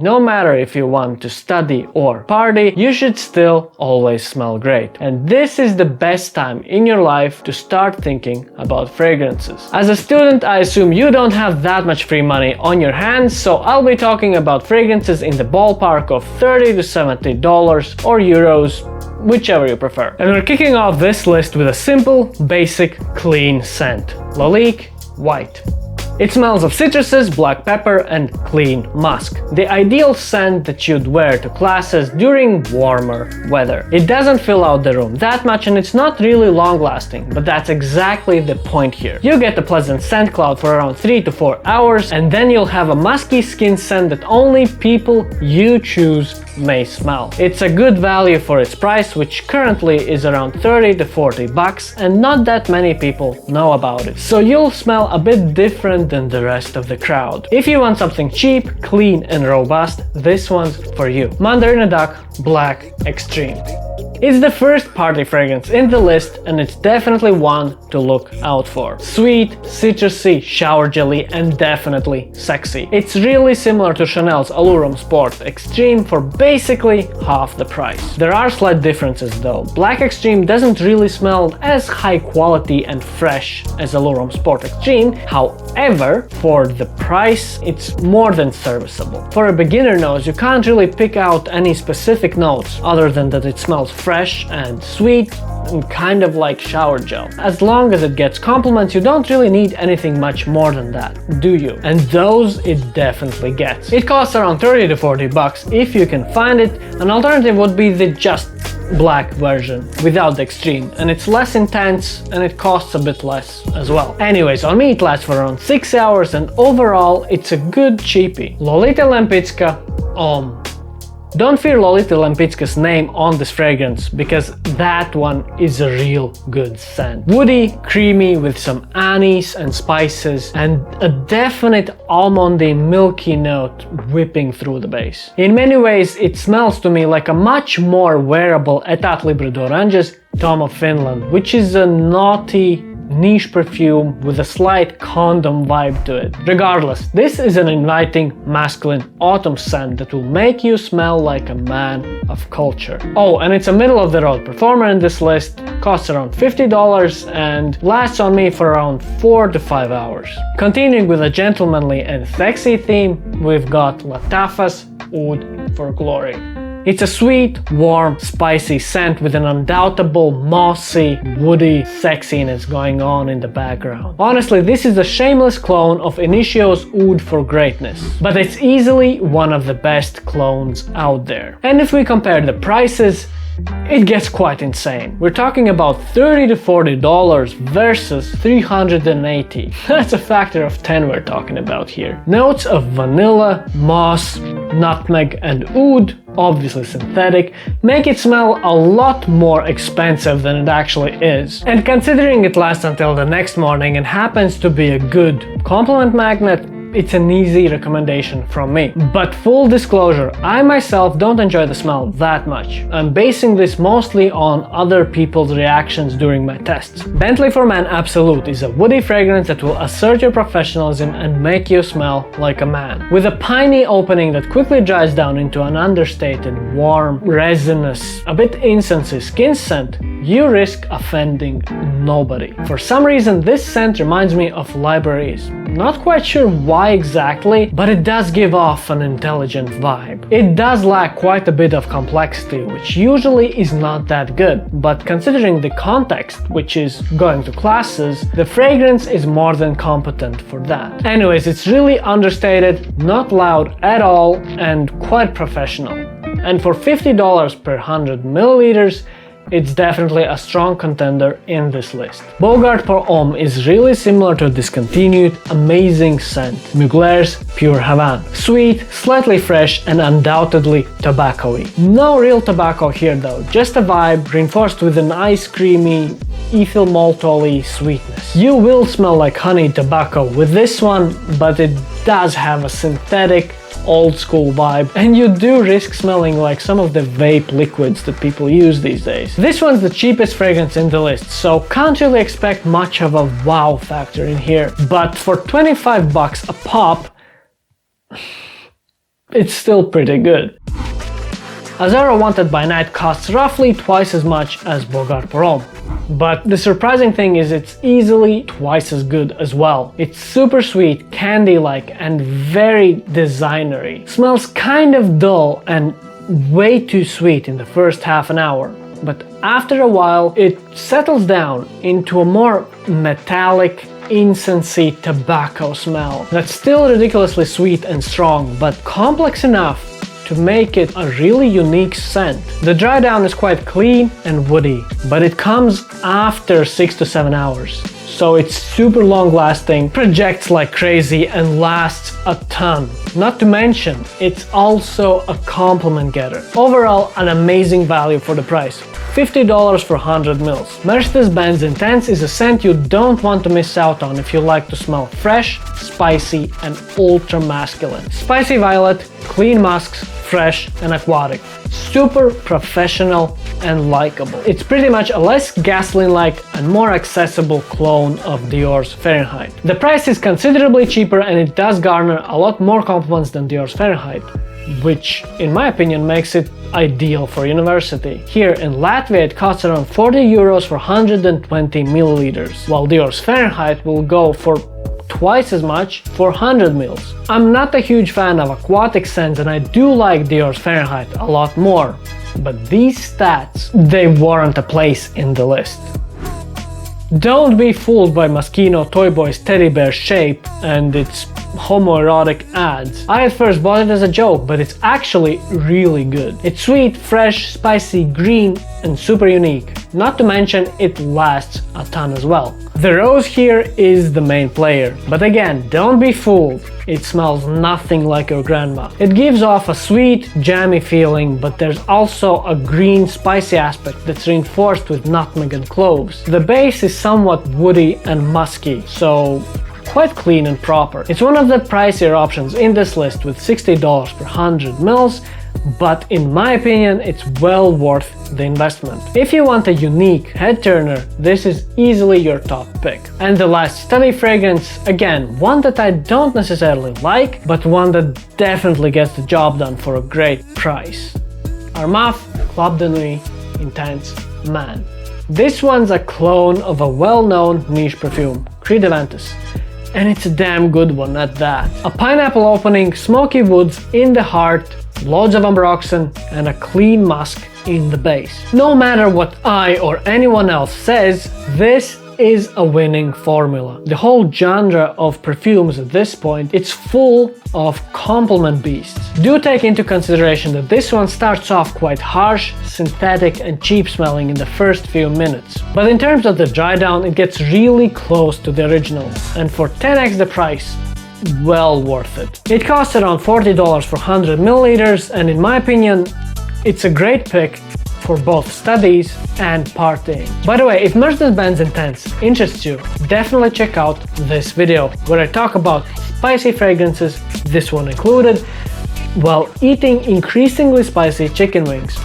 No matter if you want to study or party, you should still always smell great. And this is the best time in your life to start thinking about fragrances. As a student, I assume you don't have that much free money on your hands, so I'll be talking about fragrances in the ballpark of $30 to $70 or euros, whichever you prefer. And we're kicking off this list with a simple, basic, clean scent. Lalique White. It smells of citruses, black pepper, and clean musk. The ideal scent that you'd wear to classes during warmer weather. It doesn't fill out the room that much and it's not really long lasting, but that's exactly the point here. You get a pleasant scent cloud for around 3 to 4 hours and then you'll have a musky skin scent that only people you choose may smell. It's a good value for its price, which currently is around 30 to 40 bucks, and not that many people know about it. So you'll smell a bit different than the rest of the crowd. If you want something cheap, clean and robust, this one's for you. Mandarina Duck Black Extreme. It's the first party fragrance in the list and it's definitely one to look out for. Sweet, citrusy, shower jelly and definitely sexy. It's really similar to Chanel's Allure Sport Extreme for basically half the price. There are slight differences though. Black Extreme doesn't really smell as high quality and fresh as Allure Sport Extreme. However, for the price, it's more than serviceable. For a beginner nose, you can't really pick out any specific notes other than that it smells fresh and sweet and kind of like shower gel. As long as it gets compliments, you don't really need anything much more than that, do you? And those it definitely gets. It costs around 30 to 40 bucks if you can find it. An alternative would be the just black version without the extreme, and it's less intense and it costs a bit less as well. Anyways, on me it lasts for around 6 hours and overall it's a good cheapie. Lolita Lempicka Homme. Don't fear Lolita Lempicka's name on this fragrance, because that one is a real good scent. Woody, creamy with some anise and spices and a definite almondy milky note whipping through the base. In many ways it smells to me like a much more wearable Etat Libre d'Orange's Tom of Finland, which is a naughty niche perfume with a slight condom vibe to it. Regardless, this is an inviting masculine autumn scent that will make you smell like a man of culture. Oh, and it's a middle of the road performer in this list, costs around $50 and lasts on me for around 4 to 5 hours. Continuing with a gentlemanly and sexy theme, we've got Lattafa's Oud for Glory. It's a sweet, warm, spicy scent with an undoubtable, mossy, woody sexiness going on in the background. Honestly, this is a shameless clone of Initio's Oud for Greatness, but it's easily one of the best clones out there. And if we compare the prices, it gets quite insane. We're talking about $30 to $40 versus $380. That's a factor of 10 we're talking about here. Notes of vanilla, moss, nutmeg and oud, obviously synthetic, make it smell a lot more expensive than it actually is. And considering it lasts until the next morning and happens to be a good compliment magnet, it's an easy recommendation from me. But full disclosure, I myself don't enjoy the smell that much. I'm basing this mostly on other people's reactions during my tests. Bentley for Men Absolute is a woody fragrance that will assert your professionalism and make you smell like a man. With a piney opening that quickly dries down into an understated, warm, resinous, a bit incensey skin scent, you risk offending nobody. For some reason, this scent reminds me of libraries. Not quite sure why exactly, but it does give off an intelligent vibe. It does lack quite a bit of complexity, which usually is not that good, but considering the context, which is going to classes, the fragrance is more than competent for that. Anyways, it's really understated, not loud at all, and quite professional. And for $50 per 100 milliliters, it's definitely a strong contender in this list. Bogart pour Homme is really similar to discontinued, amazing scent, Mugler's Pure Havane. Sweet, slightly fresh and undoubtedly tobacco-y. No real tobacco here though, just a vibe reinforced with an ice creamy, ethyl maltol-y sweetness. You will smell like honey tobacco with this one, but it does have a synthetic, old school vibe, and you do risk smelling like some of the vape liquids that people use these days. This one's the cheapest fragrance in the list, so can't really expect much of a wow factor in here, but for 25 bucks a pop, it's still pretty good. Azera Wanted by Night costs roughly twice as much as Bogart pour Homme. But the surprising thing is it's easily twice as good as well. It's super sweet, candy-like, and very designery. Smells kind of dull and way too sweet in the first half an hour. But after a while, it settles down into a more metallic, incensey tobacco smell that's still ridiculously sweet and strong, but complex enough to make it a really unique scent. The dry down is quite clean and woody, but it comes after 6 to 7 hours. So it's super long lasting, projects like crazy, and lasts a ton. Not to mention, it's also a compliment getter. Overall, an amazing value for the price. $50 for 100 mils. Mercedes-Benz Intense is a scent you don't want to miss out on if you like to smell fresh, spicy, and ultra masculine. Spicy violet, clean musks, fresh and aquatic. Super professional and likable. It's pretty much a less gasoline-like and more accessible clone of Dior's Fahrenheit. The price is considerably cheaper and it does garner a lot more compliments than Dior's Fahrenheit, which in my opinion makes it ideal for university. Here in Latvia it costs around 40 euros for 120 milliliters, while Dior's Fahrenheit will go for twice as much for 100 mils. I'm not a huge fan of aquatic scents and I do like Dior's Fahrenheit a lot more, but these stats, they warrant a place in the list. Don't be fooled by Moschino Toy Boy's teddy bear shape and its homoerotic ads. I at first bought it as a joke, but it's actually really good. It's sweet, fresh, spicy, green, and super unique. Not to mention, it lasts a ton as well. The rose here is the main player, but again, don't be fooled. It smells nothing like your grandma. It gives off a sweet, jammy feeling, but there's also a green, spicy aspect that's reinforced with nutmeg and cloves. The base is somewhat woody and musky, so quite clean and proper. It's one of the pricier options in this list with $60 per 100 mils, but in my opinion it's well worth the investment. If you want a unique head turner, this is easily your top pick. And the last study fragrance, again, one that I don't necessarily like, but one that definitely gets the job done for a great price. Armaf Labdanum Intense Man. This one's a clone of a well-known niche perfume, Cri de Ventus. And it's a damn good one at that. A pineapple opening, smoky woods in the heart, loads of ambroxan, and a clean musk in the base. No matter what I or anyone else says, this is a winning formula. The whole genre of perfumes at this point, it's full of compliment beasts. Do take into consideration that this one starts off quite harsh, synthetic and cheap smelling in the first few minutes. But in terms of the dry down, it gets really close to the original, and for 10x the price, well worth it. It costs around $40 for 100 milliliters, and in my opinion, it's a great pick for both studies and partying. By the way, if Mercedes-Benz Intense interests you, definitely check out this video where I talk about spicy fragrances, this one included, while eating increasingly spicy chicken wings.